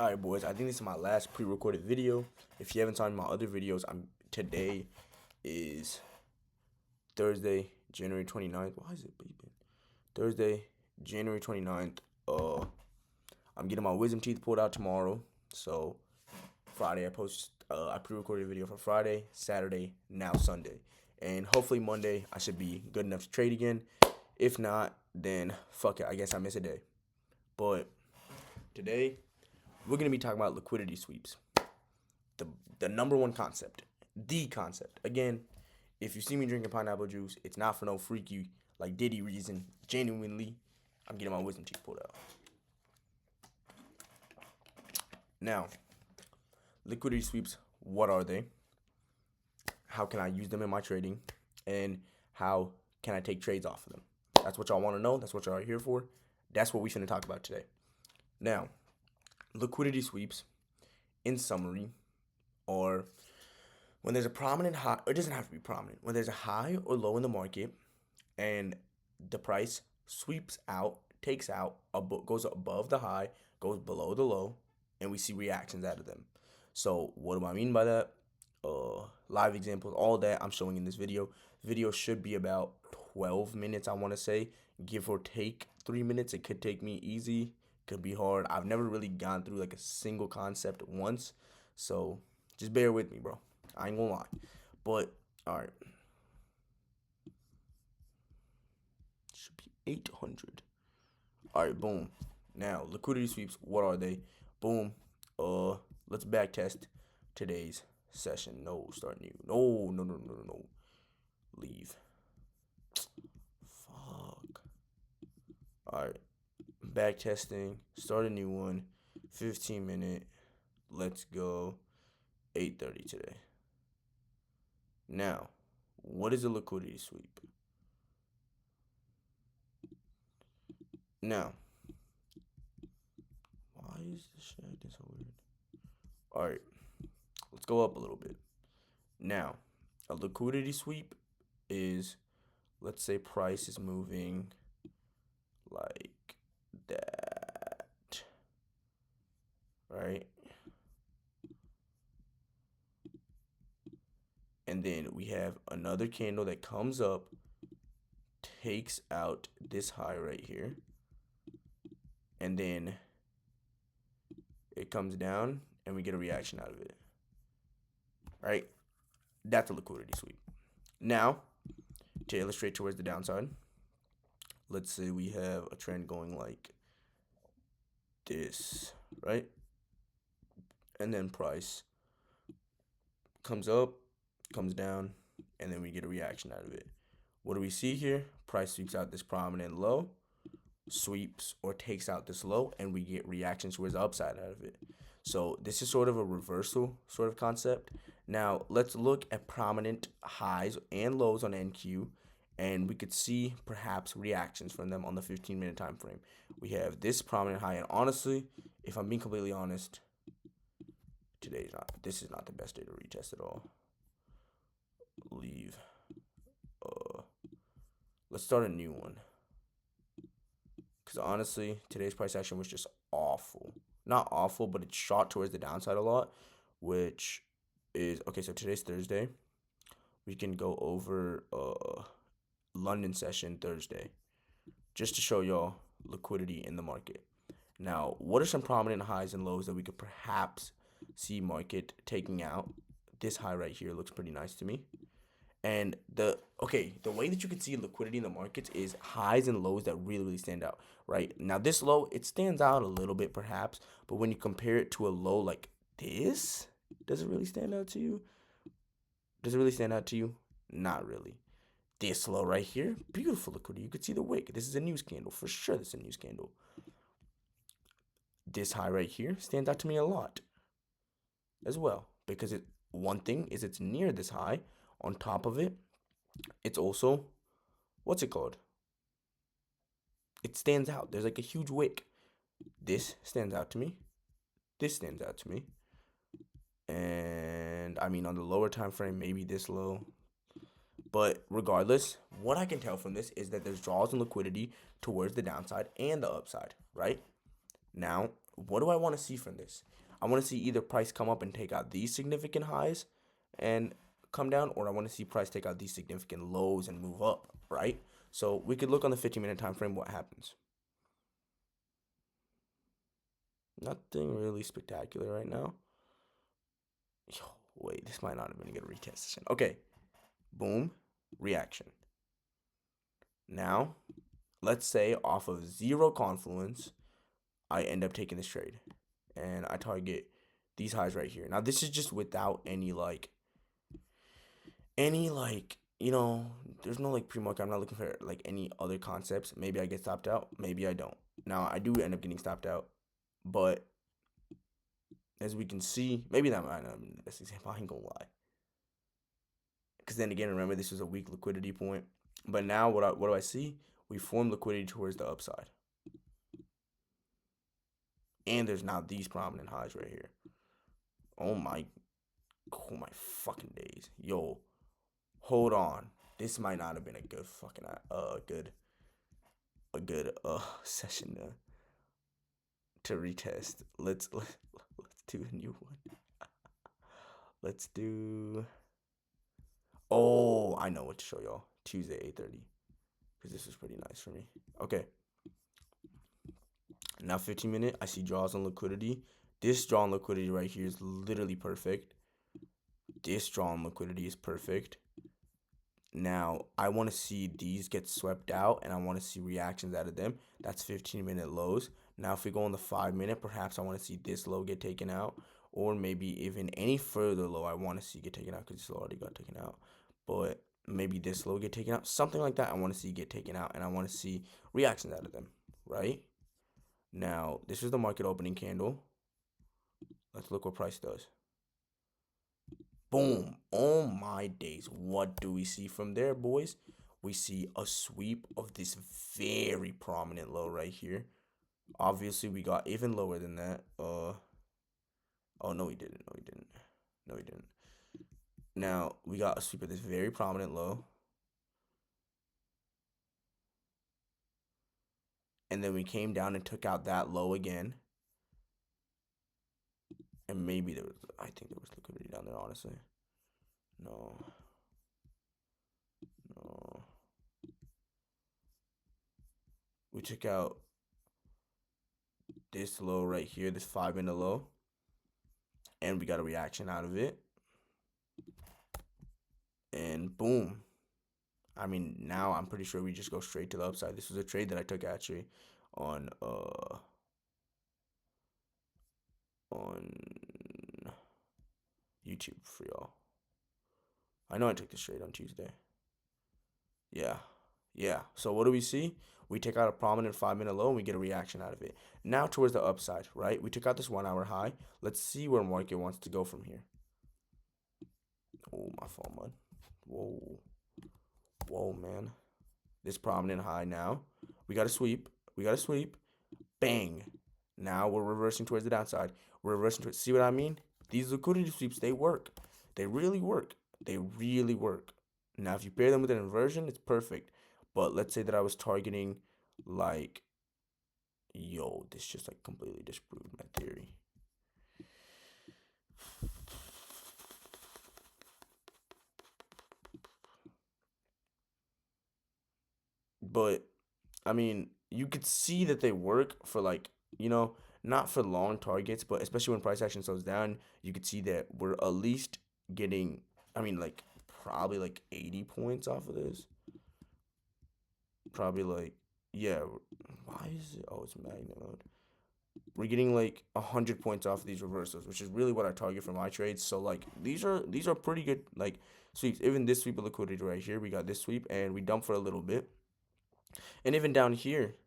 Alright, boys, I think this is my last pre-recorded video. If you haven't seen my other videos, today is Thursday, January 29th. Why is it beeping? Thursday, January 29th. I'm getting my wisdom teeth pulled out tomorrow. So Friday I pre-recorded a video for Friday, Saturday, now Sunday. And hopefully Monday I should be good enough to trade again. If not, then fuck it. I guess I miss a day. But today we're going to be talking about liquidity sweeps. The number one concept. The concept. Again, if you see me drinking pineapple juice, it's not for no freaky, like Diddy reason. Genuinely, I'm getting my wisdom teeth pulled out. Now, liquidity sweeps, what are they? How can I use them in my trading? And how can I take trades off of them? That's what y'all want to know. That's what y'all are here for. That's what we finna talk about today. Now, liquidity sweeps, in summary, are when there's a prominent high, or it doesn't have to be prominent, when there's a high or low in the market and the price sweeps out, takes out, goes above the high, goes below the low, and we see reactions out of them. So what do I mean by that? Live examples, all that I'm showing in this video. Video should be about 12 minutes, I want to say, give or take 3 minutes. It could take me easy, could be hard. I've never really gone through like a single concept once, so just bear with me, bro. I ain't gonna lie. But all right, should be 800. All right, boom. Now liquidity sweeps, what are they? Boom. Let's back test today's session. No, start new. No. Leave. Fuck. All right, back testing. Start a new one. 15-minute. Let's go. 8:30 today. Now, what is a liquidity sweep? Now, why is this shit acting so weird? All right, let's go up a little bit. Now, a liquidity sweep is, let's say price is moving like that, right? And then we have another candle that comes up, takes out this high right here, and then it comes down and we get a reaction out of it, right? That's a liquidity sweep. Now, to illustrate towards the downside, let's say we have a trend going like this, right? And then price comes up, comes down, and then we get a reaction out of it. What do we see here? Price sweeps out this prominent low, sweeps or takes out this low, and we get reactions towards the upside out of it. So this is sort of a reversal sort of concept. Now let's look at prominent highs and lows on NQ, and we could see perhaps reactions from them on the 15-minute time frame. We have this prominent high, and honestly, if I'm being completely honest, this is not the best day to retest at all. Leave. Let's start a new one. Because honestly, today's price action was just awful. Not awful, but it shot towards the downside a lot, which is, okay, so today's Thursday. We can go over London session Thursday, just to show y'all liquidity in the market. Now, what are some prominent highs and lows that we could perhaps see market taking out? This high right here looks pretty nice to me. And the way that you can see liquidity in the markets is highs and lows that really stand out, right? Now, this low, it stands out a little bit perhaps, but when you compare it to a low like this, does it really stand out to you? Does it really stand out to you? Not really. This low right here, beautiful liquidity. You could see the wick. This is a news candle. For sure, this is a news candle. This high right here stands out to me a lot as well, because one thing is it's near this high. On top of it, it's also, what's it called? It stands out. There's like a huge wick. This stands out to me. This stands out to me. And I mean, on the lower time frame, maybe this low. But regardless, what I can tell from this is that there's draws and liquidity towards the downside and the upside, right? Now, what do I want to see from this? I want to see either price come up and take out these significant highs and come down, or I want to see price take out these significant lows and move up, right? So we could look on the 15-minute time frame what happens. Nothing really spectacular right now. Yo, wait, this might not have been a good retest session. Okay, boom, reaction. Now, let's say off of zero confluence, I end up taking this trade, and I target these highs right here. Now, this is just without any there's no like pre-market. I'm not looking for like any other concepts. Maybe I get stopped out, maybe I don't. Now, I do end up getting stopped out, but as we can see, maybe that might not be the best example. I ain't gonna lie. Because then again, remember, this was a weak liquidity point. But now what do I see? We form liquidity towards the upside. And there's now these prominent highs right here. Oh my fucking days. Yo, hold on. This might not have been a good fucking session to retest. Let's do a new one. Let's do. Oh, I know what to show y'all. Tuesday 8:30, because this was pretty nice for me. Okay. Now 15-minute, I see draws on liquidity. This draw on liquidity right here is literally perfect. This draw on liquidity is perfect. Now, I want to see these get swept out, and I want to see reactions out of them. That's 15-minute lows. Now, if we go on the 5-minute, perhaps I want to see this low get taken out, or maybe even any further low I want to see get taken out, because this low already got taken out. But maybe this low get taken out, something like that I want to see get taken out, and I want to see reactions out of them, right? Now, this is the market opening candle. Let's look what price does. Boom. Oh my days. What do we see from there, boys? We see a sweep of this very prominent low right here. Obviously, we got even lower than that. Oh, no, we didn't. No, we didn't. Now, we got a sweep of this very prominent low. And then we came down and took out that low again. And maybe I think there was liquidity down there, honestly. No. We took out this low right here, this 5-minute low. And we got a reaction out of it. And boom. I mean, now I'm pretty sure we just go straight to the upside. This was a trade that I took actually on YouTube for y'all. I know I took this trade on Tuesday. Yeah. So what do we see? We take out a prominent 5-minute low and we get a reaction out of it. Now towards the upside, right? We took out this 1-hour high. Let's see where market wants to go from here. Oh, my fault, mud. Whoa, man. This prominent high now. We got a sweep. Bang. Now we're reversing towards the downside. See what I mean? These liquidity sweeps, they work. They really work. Now, if you pair them with an inversion, it's perfect. But let's say that I was targeting, like, yo, this just, like, completely disproved my theory. But, I mean, you could see that they work for, like, not for long targets, but especially when price action slows down, you could see that we're at least getting, like, probably, like, 80 points off of this. Probably, like, yeah. Why is it? Oh, it's magnet mode. We're getting, like, 100 points off of these reversals, which is really what I target for my trades. So, like, these are pretty good, like, sweeps. Even this sweep of liquidity right here, we got this sweep, and we dump for a little bit. And even down here,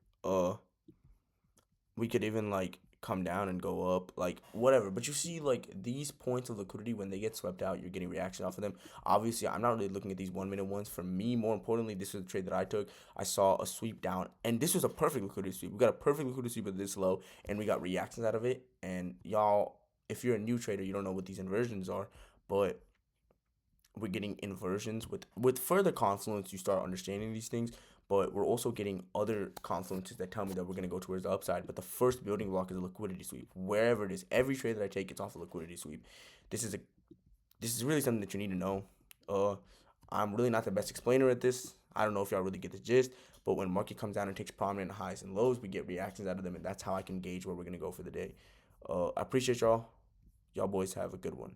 we could even, like, come down and go up, like, whatever. But you see, like, these points of liquidity, when they get swept out, you're getting reaction off of them. Obviously, I'm not really looking at these 1-minute ones. For me, more importantly, this was a trade that I took. I saw a sweep down, and this was a perfect liquidity sweep. We got a perfect liquidity sweep at this low, and we got reactions out of it. And y'all, if you're a new trader, you don't know what these inversions are, but we're getting inversions. With further confluence, you start understanding these things. but we're also getting other confluences that tell me that we're going to go towards the upside. But the first building block is a liquidity sweep. Wherever it is, every trade that I take, it's off a liquidity sweep. This is really something that you need to know. I'm really not the best explainer at this. I don't know if y'all really get the gist, but when market comes down and takes prominent highs and lows, we get reactions out of them, and that's how I can gauge where we're gonna go for the day. I appreciate y'all. Y'all boys have a good one.